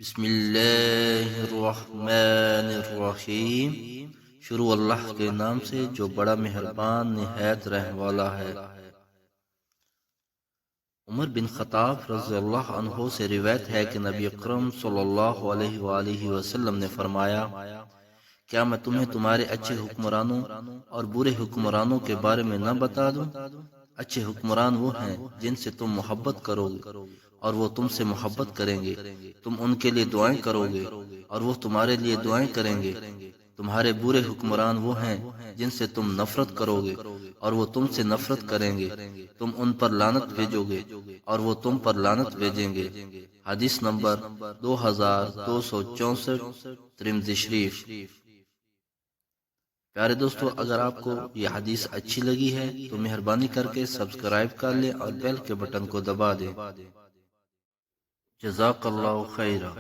بسم اللہ الرحمن الرحیم۔ شروع اللہ کے نام سے جو بڑا مہربان نہایت رحم والا ہے۔ عمر بن خطاب رضی اللہ عنہ سے روایت ہے کہ نبی اکرم صلی اللہ علیہ وآلہ وسلم نے فرمایا، کیا میں تمہیں تمہارے اچھے حکمرانوں اور برے حکمرانوں کے بارے میں نہ بتا دوں؟ اچھے حکمران وہ ہیں جن سے تم محبت کرو گے اور وہ تم سے محبت کریں گے، تم ان کے لیے دعائیں کرو گے اور وہ تمہارے لیے دعائیں کریں گے۔ تمہارے برے حکمران وہ ہیں جن سے تم نفرت کرو گے اور وہ تم سے نفرت کریں گے، تم ان پر لعنت بھیجو گے اور وہ تم پر لعنت بھیجیں گے۔ حدیث نمبر 2264، ترمذی شریف۔ پیارے دوستو، اگر آپ کو یہ حدیث اچھی لگی ہے تو مہربانی کر کے سبسکرائب کر لیں اور بیل کے بٹن کو دبا دیں۔ جزاک اللہ خیرہ۔